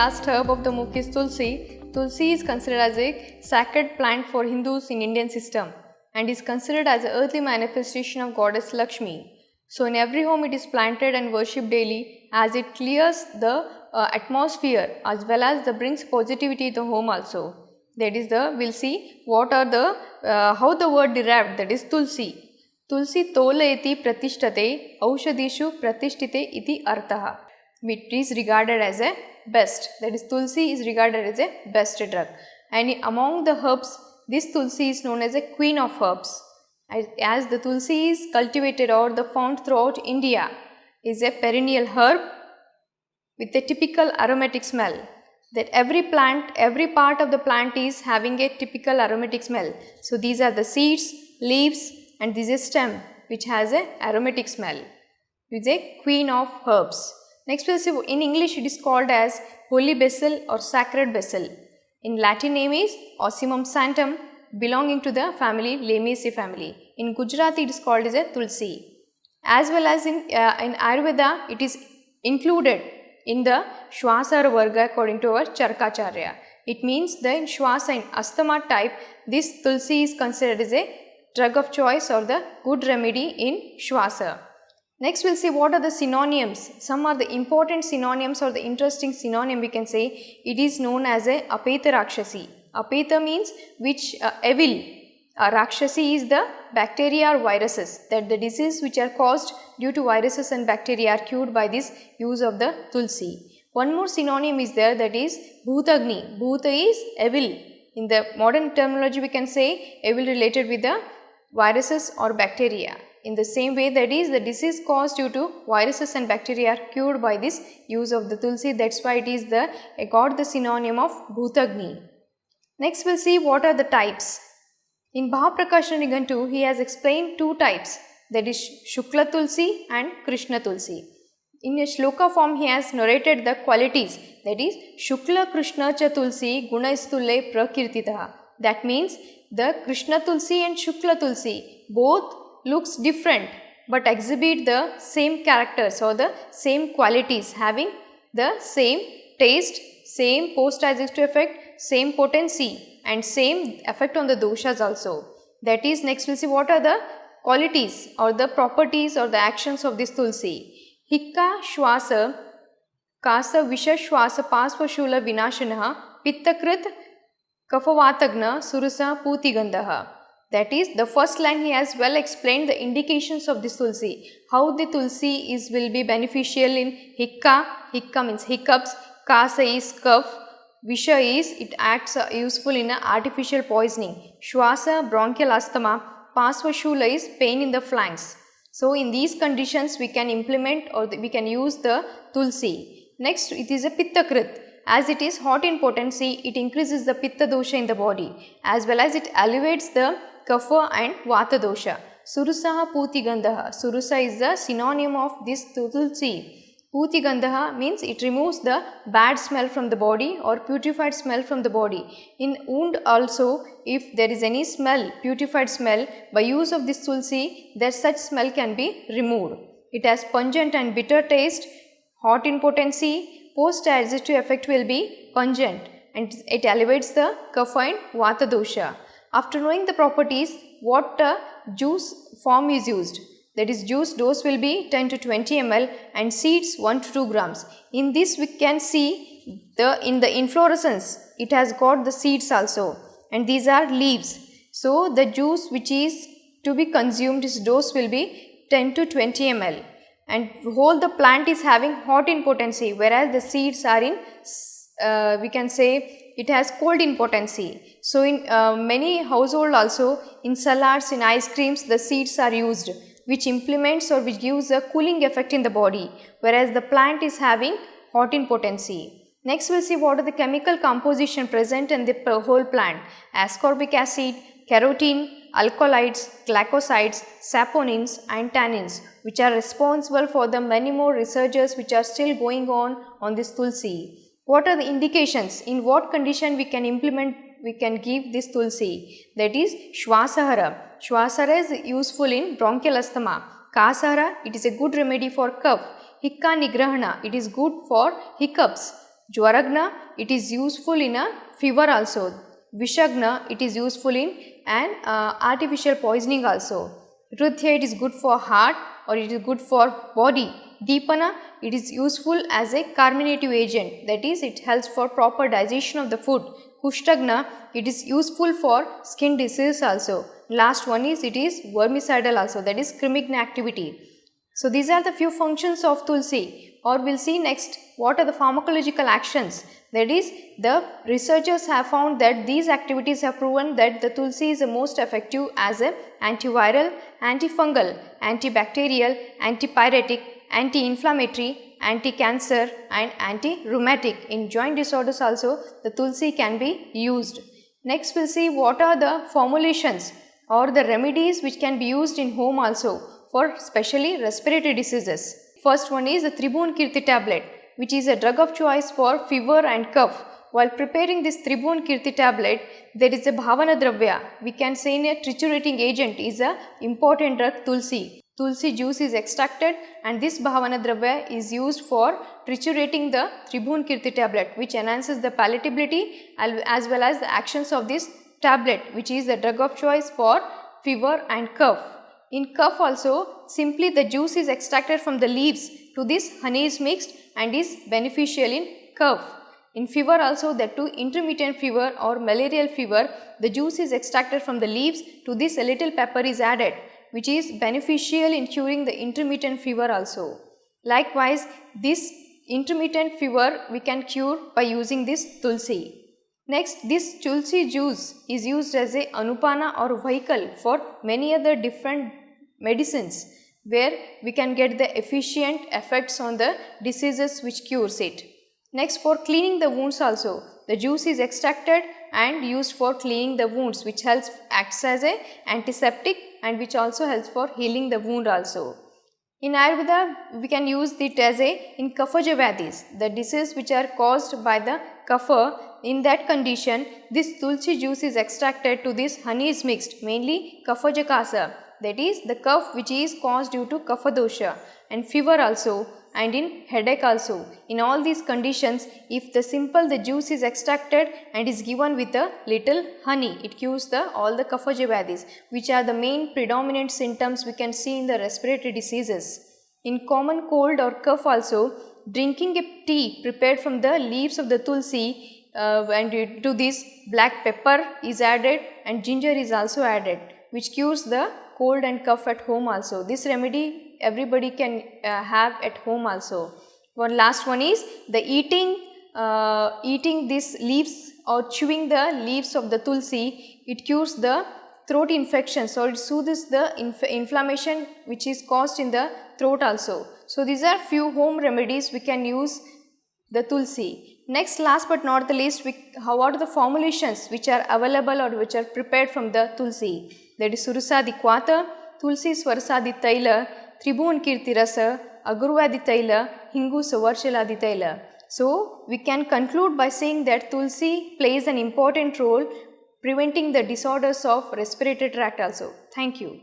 last herb of the mukh is tulsi. Tulsi is considered as a sacred plant for Hindus in Indian system and is considered as an earthly manifestation of goddess Lakshmi. So in every home it is planted and worshipped daily as it clears the atmosphere as well as the brings positivity to the home also. That is we'll see what are the how the word derived, that is tulsi. Tulsi tolayati pratisthate aushadishu pratisthite iti artha. It is regarded as a best, that is tulsi is regarded as a best drug, and among the herbs this tulsi is known as a queen of herbs. As the tulsi is cultivated or the found throughout India, is a perennial herb with a typical aromatic smell. That every part of the plant is having a typical aromatic smell. So these are the seeds, leaves, and this is stem which has a aromatic smell. It is a queen of herbs. Next we'll see, in English it is called as holy basil or sacred basil. In Latin name is Ocimum santum, belonging to the family Lamiaceae family. In Gujarati it is called as a tulsi. As well as in Ayurveda it is included in the Shwasara Varga according to our Charkacharya. It means the in Shwasa, in asthma type, this tulsi is considered as a drug of choice or the good remedy in Shwasa. Next we'll see what are the synonyms. Some are the important synonyms or the interesting synonym we can say. It is known as a Apeta Rakshasi. Apeta means which evil. Rakshasi is the bacteria or viruses, that the disease which are caused due to viruses and bacteria are cured by this use of the tulsi. One more synonym is there, that is Bhutagni. Bhuta is evil. In the modern terminology we can say evil related with the viruses or bacteria. In the same way, that is the disease caused due to viruses and bacteria are cured by this use of the tulsi. That's why it is got the synonym of Bhutagni. Next we'll see what are the types. In Mahaprakash Nigantu, he has explained two types, that is Shukla Tulsi and Krishna Tulsi. In a shloka form he has narrated the qualities, that is Shukla Krishna cha Tulsi Gunaistule Prakirtitaha. That means the Krishna Tulsi and Shukla Tulsi both looks different but exhibit the same characters or the same qualities, having the same taste, same post-digestive effect, same potency and same effect on the doshas also. That is, next we will see what are the qualities or the properties or the actions of this tulsi. Hikka Shwasa Kasa Visha Shwasa Pasvashula Vinashanaha Pittakrit Kafavatagna Surusa Putigandaha. That is, the first line he has well explained the indications of this tulsi. How the tulsi will be beneficial in hikka. Hikka means hiccups. Kasa is cough. Visha is it acts useful in artificial poisoning. Shwasa bronchial asthma. Pasvashula is pain in the flanks. So in these conditions we can implement or we can use the tulsi. Next, it is a pittakrit. As it is hot in potency, it increases the pitta dosha in the body as well as it alleviates the kapha and vata dosha. Surusaha Putigandaha. Surusa is the synonym of this tulsi. Putigandaha means it removes the bad smell from the body or putrefied smell from the body. In wound also, if there is any smell, putrefied smell, by use of this tulsi, that such smell can be removed. It has pungent and bitter taste, hot in potency, post-digestive effect will be pungent and it elevates the kapha and vata dosha. After knowing the properties, what juice form is used. That is, juice dose will be 10 to 20 ml and seeds 1 to 2 grams. In this we can see in the inflorescence it has got the seeds also and these are leaves. So the juice which is to be consumed, its dose will be 10 to 20 ml and whole the plant is having hot in potency, whereas the seeds are in we can say it has cold in potency. So in many household also, in salads, in ice creams, the seeds are used, which implements or which gives a cooling effect in the body, whereas the plant is having hot in potency. Next we will see what are the chemical composition present in the whole plant. Ascorbic acid, carotene, alkaloids, glycosides, saponins and tannins, which are responsible for the many more researches which are still going on this tulsi. What are the indications? In what condition we can implement, we can give this tulsi? That is Shwasahara. Shwasahara is useful in bronchial asthma. Kasahara, it is a good remedy for cough. Hikka Nigrahana, it is good for hiccups. Jwaragna, it is useful in a fever also. Vishagna, it is useful in an artificial poisoning also. Rudhya, it is good for heart or it is good for body. Deepana, it is useful as a carminative agent, that is, it helps for proper digestion of the food. Kushtagna, it is useful for skin disease also. Last one is it is vermicidal also, that is cremign activity. So these are the few functions of Tulsi, or we'll see next what are the pharmacological actions. That is, the researchers have found that these activities have proven that the Tulsi is the most effective as a antiviral, antifungal, antibacterial, antipyretic, anti-inflammatory, anti-cancer and anti-rheumatic. In joint disorders also the Tulsi can be used. Next we'll see what are the formulations or the remedies which can be used in home also for specially respiratory diseases. First one is the Tribhuvan Kirti tablet, which is a drug of choice for fever and cough. While preparing this Tribhuvan Kirti tablet, there is a Bhavana Dravya. We can say a triturating agent is a important drug Tulsi. Tulsi juice is extracted and this Bhavana Dravya is used for triturating the Tribhuvan Kirti tablet, which enhances the palatability as well as the actions of this tablet, which is the drug of choice for fever and cough. In cough also, simply the juice is extracted from the leaves to this honey is mixed and is beneficial in cough. In fever also, that too intermittent fever or malarial fever, the juice is extracted from the leaves to this a little pepper is added, which is beneficial in curing the intermittent fever also. Likewise, this intermittent fever we can cure by using this Tulsi. Next, this Tulsi juice is used as a anupana or vehicle for many other different medicines where we can get the efficient effects on the diseases which cures it. Next, for cleaning the wounds also, the juice is extracted and used for cleaning the wounds, which acts as a antiseptic and which also helps for healing the wound also. In Ayurveda, we can use it as in Kaphaja Vyadhis, the disease which are caused by the kapha. In that condition, this Tulsi juice is extracted to this honey is mixed, mainly Kaphaja Kasa, that is the cough which is caused due to kapha dosha, and fever also, and in headache also. In all these conditions, if the juice is extracted and is given with a little honey, it cures all the Kaphaja Vyadhis, which are the main predominant symptoms we can see in the respiratory diseases. In common cold or cough also, drinking a tea prepared from the leaves of the Tulsi and to this black pepper is added and ginger is also added, which cures the cold and cough at home also. This remedy everybody can have at home also. One last one is the eating these leaves or chewing the leaves of the Tulsi. It cures the throat infections or it soothes the inflammation which is caused in the throat also. So these are few home remedies we can use the Tulsi. Next, last but not the least, what are the formulations which are available or which are prepared from the Tulsi? That is Surasadi Kwata, Tulsi Swarasadi Taila, Tribhuvan Kirti Rasa, Agurvadi Taila, Hingu Savarchaladi Taila. So, we can conclude by saying that Tulsi plays an important role preventing the disorders of respiratory tract also. Thank you.